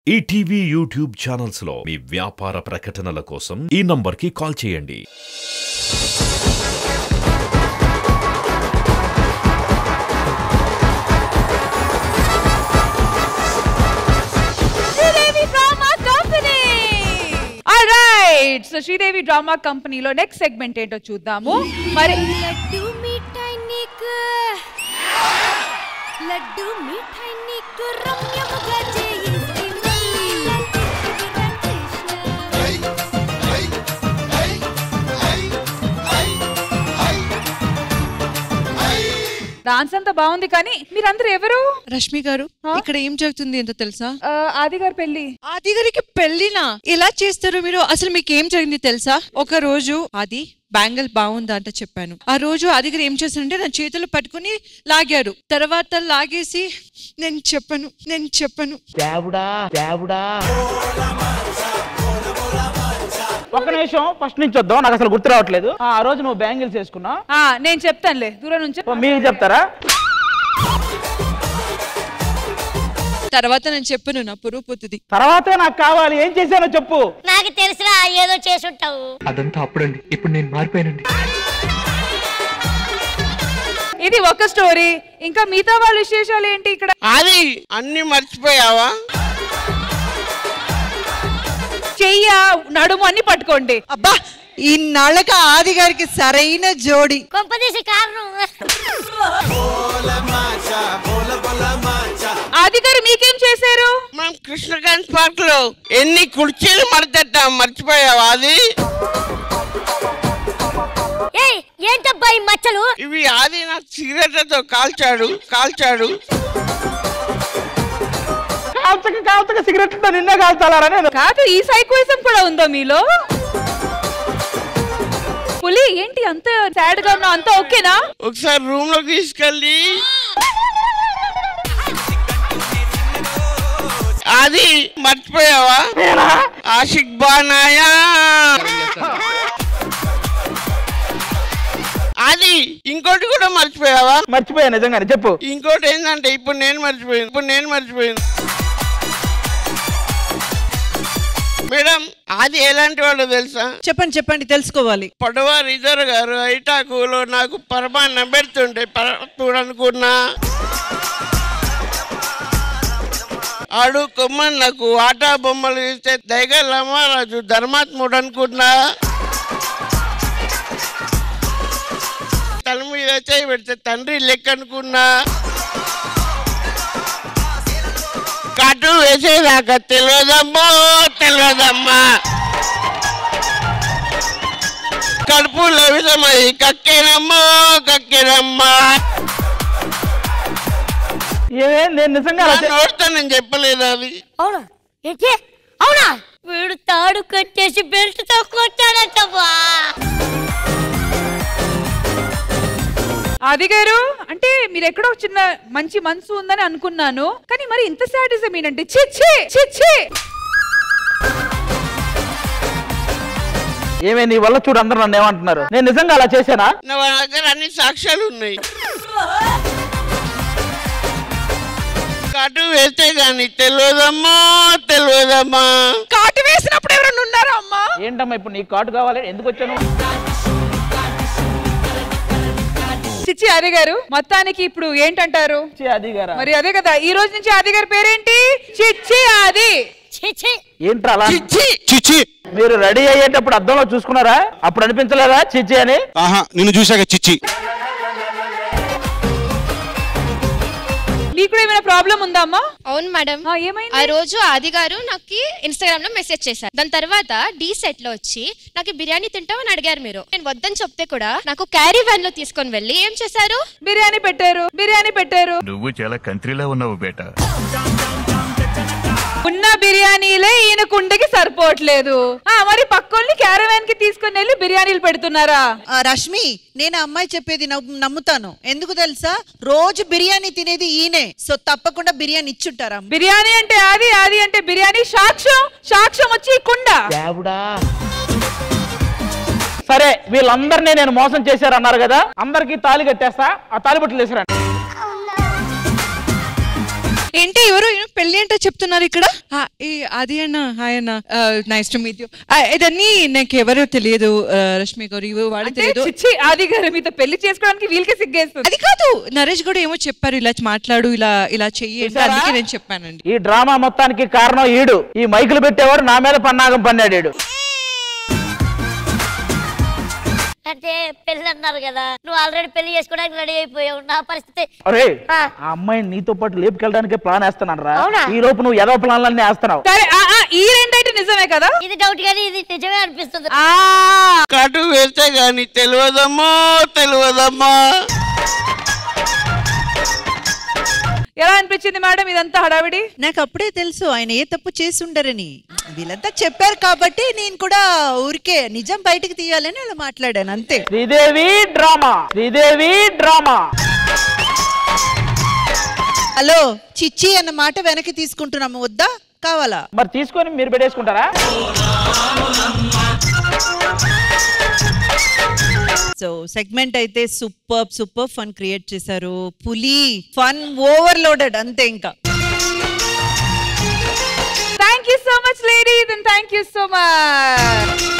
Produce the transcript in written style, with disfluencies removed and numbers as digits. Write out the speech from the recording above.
ETV YouTube channels లో మీ వ్యాపార ప్రకటనల కోసం ఈ నంబర్కి కాల్ చేయండి. Alright, so Sridevi Drama Company లో నెక్స్ట్ సెగ్మెంట్ ఏంటో చూద్దాము. మరి లడ్డు మిఠాయి నీకు రమ్యముగా చేయిస్తి డాన్స్ అంతా బాగుంది కానీ మీరందరూ ఎవరు? రష్మి గారు, ఇక్కడ ఏం జరుగుతుంది ఏంటో తెలుసా? ఆది గారి పెళ్లి. ఆది గారికి పెళ్లినా? ఎలా చేస్తారు మీరు? అసలు మీకు ఏం జరిగింది తెలుసా? ఒక రోజు అది బ్యాంగిల్ బాగుందా అంటే చెప్పాను. ఆ రోజు ఆది గారు ఏం చేశారంటే నా చేతులు పట్టుకుని లాగారు. తర్వాత లాగేసి నేను చెప్పను ఒక నిమిషం ఫస్ట్ నుంచి వద్దాం, నాకు అసలు గుర్తు రావట్లేదు. ఆ రోజు నువ్వు బ్యాంగిల్స్ వేసుకున్నా. నేను చెప్తానులే, దూరం నుంచి మీకు చెప్తారా? తర్వాత నేను చెప్పను, నా పురుగు పోతుంది. తర్వాత నాకు కావాలి, ఏం చేశానో చెప్పు. నాకు తెలుసురా, ఏదో చేసుంటావు. అదంతా అప్పుడండి, ఇప్పుడు నేను మారిపోయానండి. ఇది ఒక స్టోరీ. ఇంకా మిగతా వాళ్ళ విశేషాలు ఏంటి ఇక్కడ? అది అన్ని మర్చిపోయావా? చెయ్య నడుము అన్ని పట్టుకోండి. అబ్బా, ఈ నళక ఆది గారికి సరైన జోడి. కొంపదీసి కారణం ఆది గారు మీకేం చేశారు? మనం కృష్ణకాంత్ పార్క్ లో ఎన్ని కుర్చీలు మడతెట్టాం, మర్చిపోయావా? అది ఏంటబ్బా ఈ మచ్చలు? ఇవి ఆది నా సిగరెట్లతో కాల్చాడు. కాల్చక సిగరెట్ నిన్నే కాల్చాలా? కాదు, ఈ సైకోయిజం కూడా ఉందో మీలో? పులి ఏంటి అంత సాడ్ గా ఉన్నావు? అంతా ఓకేనా? ఒకసారి రూమ్ లో తీసుకెళ్ళి అది మర్చిపోయావా? ఆషిక్ బానాయా అది ఇంకోటి కూడా మర్చిపోయావా? మర్చిపోయా నిజంగానే, చెప్పు. ఇంకోటి ఏంటంటే ఇప్పుడు నేను మర్చిపోయాను. మేడం, అది ఎలాంటి వాడు తెలుసా? చెప్పండి తెలుసుకోవాలి. పొడవ రిజర్వ్ గారు ఐటాకులో నాకు పరమాన్నం పెడుతుంటే చూడనుకున్నా. ఆడు కొమ్మని నాకు ఆటా బొమ్మలు ఇస్తే దైగలమ్మరాజు ధర్మాత్ముడు అనుకున్నా. తల మీద చేయి పెడితే తండ్రి లెక్క అనుకున్నా. కటు వేసేదాకా తెలియదమ్మా. కడుపు లవిసమై కక్కేనమ్మా. నేను నిజంగా నోడుతా, నేను చెప్పలేదు అది. అవునా? ఏంటి? అవునా? వీడు తాడు కట్టేసి బెల్ట్ తో కొట్టాడంటబ్బా. ఆది గారు, అంటే మీరు ఎక్కడో చిన్న మంచి మనసు ఉందని అనుకున్నాను, కానీ మరి ఇంత సాడిజం ఏంటంటే? చిచ్చి ఏమే నీ వల్ల చూడు అందరూ నన్ను ఏమంటున్నారు. నేను నిజంగా అలా చేశానా? నా దగ్గర అన్ని సాక్ష్యాలు ఉన్నాయి. కాటు వేస్తే గాని తెలియదమ్మా. కాటు వేసినప్పుడు ఎవరైనా ఉన్నారా అమ్మా? ఏంటమ్మా ఇప్పుడు నీకు కాటు కావాలి? ఎందుకు వచ్చాను? చిచ్చి ఆది గారు, మొత్తానికి ఇప్పుడు ఏంటంటారు? అది గారా? మరి అదే కదా, ఈ రోజు నుంచి ఆది గారి పేరేంటి? చిచ్చి ఆది. ఏంట్రా అలా? చిచ్చి మీరు రెడీ అయ్యేటప్పుడు అద్దంలో చూసుకున్నారా? అప్పుడు అనిపించలేదా చిచ్చి అని? నిన్ను చూసాక చిచ్చి. మీకు ఏమైనా ప్రాబ్లం ఉందా అమ్మా? అవును మేడం, ఏమైంది? ఆ రోజు ఆది గారు నాకు ఇన్స్టాగ్రామ్ లో మెసేజ్ చేశారు. దాని తర్వాత డి సెట్ లో వచ్చి నాకు బిర్యానీ తింటావు అని అడిగారు. మీరు నేను వద్దని చెప్తే కూడా నాకు క్యారీ వ్యాన్ లో తీసుకొని వెళ్ళి ఏం చేశారు? బిర్యానీ పెట్టారు. నువ్వు చాలా కంట్రీలో ఉన్నావు బేటా. ఉన్న బిర్యానీలే ఈయన కుండకి సరిపోవట్లేదు, మరి పక్కోళ్ళని క్యారవాన్ కి తీసుకుని వెళ్ళి బిర్యానీలు పెడుతున్నారా? రష్మి, నేను అమ్మాయి చెప్పేది నమ్ముతాను. ఎందుకు తెలుసా? రోజు బిర్యానీ తినేది ఈయనే, సో తప్పకుండా బిర్యానీ ఇచ్చుంటారా? బిర్యానీ అంటే ఆది అంటే బిర్యానీ. సాక్ష్యం వచ్చి కుండ. సరే, వీళ్ళందరినీ నేను మోసం చేశారన్నారు కదా, అందరికి తాళి కట్టేస్తా. ఆ తాళిబొట్లు వేసారండి. ఏంటి ఎవరు పెళ్లి అంటే చెప్తున్నారు ఇక్కడ? అది ఆయన నైస్ టు మీట్ యు. ఇదన్నీ నాకు ఎవరో తెలియదు రష్మి గారు, ఇవి వాడు తెలియదు. ఆది గారు మీతో పెళ్లి చేసుకోవడానికి వీళ్ళకి సిగ్గేస్తుంది. అది కాదు, నరేష్ కూడా ఏమో చెప్పారు, ఇలా మాట్లాడు, ఇలా చెయ్యి, అందుకే నేను చెప్పానండి. ఈ డ్రామా మొత్తానికి కారణం ఈడు. ఈ మైకులు పెట్టేవాడు నా మీద పన్నాగం పన్నాడు. అంటే పెళ్లి అన్నారు కదా, నువ్వు ఆల్రెడీ పెళ్లి చేసుకోవడానికి రెడీ అయిపోయావు. నా పరిస్థితి అరే ఆ అమ్మాయిని నీతో పాటు లేపుకెళ్ళడానికి ప్లాన్ వేస్తున్నాను రా. ఈ లోపు నువ్వు ఏదో ప్లాన్లన్నీ వేస్తున్నావు. ఈ రెండైతే నిజమే కదా? ఇది డౌట్ గానీ ఇది నిజమే అనిపిస్తుంది. కటు వేస్తే గాని తెలియదమ్మా. ఎలా అనిపించింది మేడం ఇదంతా హడావిడి? నాకు అప్పుడే తెలుసు ఆయన ఏ తప్పు చేసి ఉండరని. వీళ్ళంతా చెప్పారు కాబట్టి నేను కూడా ఊరికే నిజం బయటకు తీయాలని అలా మాట్లాడాను అంతే. శ్రీదేవి డ్రామా. హలో, చిచ్చి అన్న మాట వెనక్కి తీసుకుంటున్నాము, వద్దా కావాలా? మరి తీసుకొని మీరు పెట్టేసుకుంటారా? సో సెగ్మెంట్ అయితే సూపర్ ఫన్ క్రియేట్ చేశారు. పులి ఫన్ ఓవర్లోడెడ్ అంతే. ఇంకా thank you so much ladies and thank you so much.